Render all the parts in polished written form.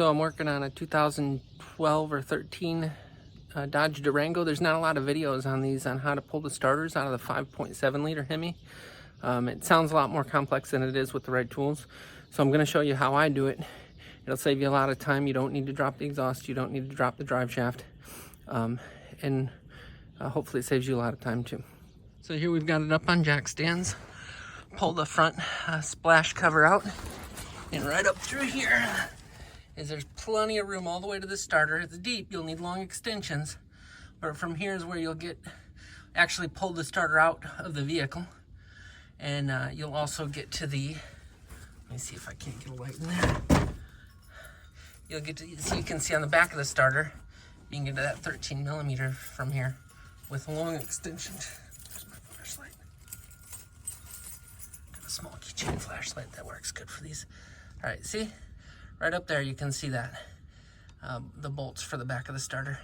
So I'm working on a 2012 or 13 Dodge Durango. There's not a lot of videos on these on how to pull the starters out of the 5.7 liter Hemi. It sounds a lot more complex than it is with the right tools. So I'm going to show you how I do it. It'll save you a lot of time. You don't need to drop the exhaust. You don't need to drop the drive shaft. And hopefully it saves you a lot of time too. So here we've got it up on jack stands. Pull the front splash cover out. And right up through here is there's plenty of room all the way to the starter. It's deep, you'll need long extensions. But from here is where you'll actually pull the starter out of the vehicle. And you'll also get to the, let me see if I can't get a light in there. You'll get to, so you can see on the back of the starter, you can get to that 13 millimeter from here with a long extension. There's my flashlight. Got a small keychain flashlight that works good for these. All right, see? Right up there, you can see that, the bolts for the back of the starter.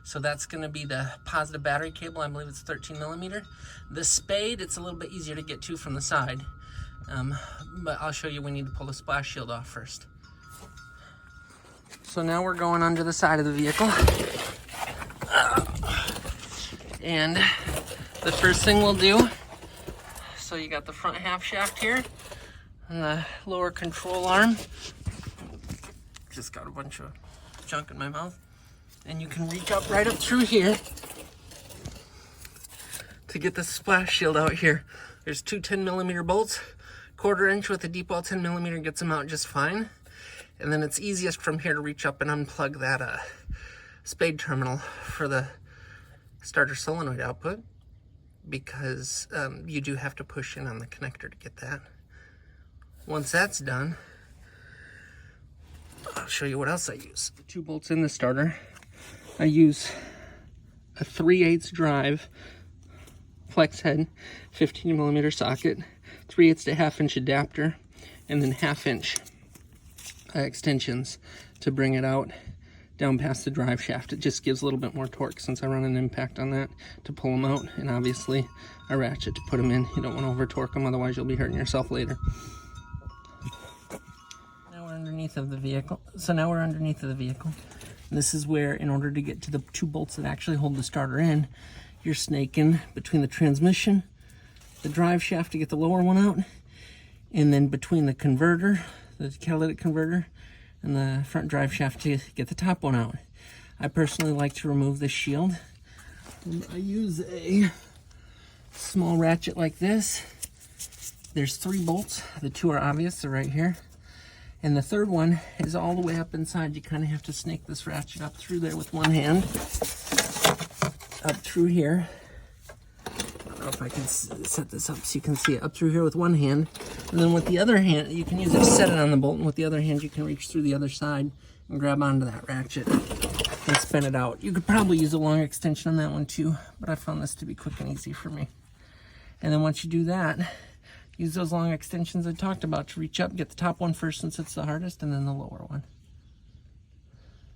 So that's gonna be the positive battery cable. I believe it's 13 millimeter. The spade, it's a little bit easier to get to from the side. But I'll show you we need to pull the splash shield off first. So now we're going under the side of the vehicle. And the first thing we'll do, so you got the front half shaft here and the lower control arm. Just got a bunch of junk in my mouth. And you can reach up right up through here to get the splash shield out here. There's two 10 millimeter bolts. 1/4 inch with a deep well 10 millimeter gets them out just fine. And then it's easiest from here to reach up and unplug that spade terminal for the starter solenoid output, because you do have to push in on the connector to get that. Once that's done, I'll show you what else I use. 2 bolts in the starter. I use a 3/8 drive flex head, 15 millimeter socket, 3/8 to 1/2 inch adapter, and then 1/2 inch extensions to bring it out down past the drive shaft. It just gives a little bit more torque since I run an impact on that to pull them out, and obviously a ratchet to put them in. You don't want to over torque them, otherwise you'll be hurting yourself later. Underneath of the vehicle. So now we're underneath of the vehicle. And this is where, in order to get to the 2 bolts that actually hold the starter in, you're snaking between the transmission, the drive shaft to get the lower one out, and then between the converter, the catalytic converter, and the front drive shaft to get the top one out. I personally like to remove the shield. I use a small ratchet like this. There's 3 bolts. The 2 are obvious, they're right here. And the 3rd one is all the way up inside. You kind of have to snake this ratchet up through there with one hand. Up through here. I don't know if I can set this up so you can see it. Up through here with one hand. And then with the other hand, you can use it to set it on the bolt. And with the other hand, you can reach through the other side and grab onto that ratchet and spin it out. You could probably use a long extension on that one too, but I found this to be quick and easy for me. And then once you do that, use those long extensions I talked about to reach up, get the top one first since it's the hardest, and then the lower one.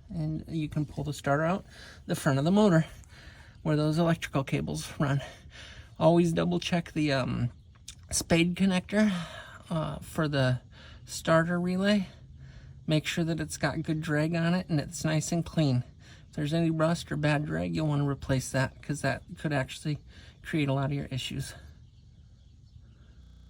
And you can pull the starter out the front of the motor where those electrical cables run. Always double check the spade connector for the starter relay. Make sure that it's got good drag on it and it's nice and clean. If there's any rust or bad drag, you'll want to replace that, because that could actually create a lot of your issues.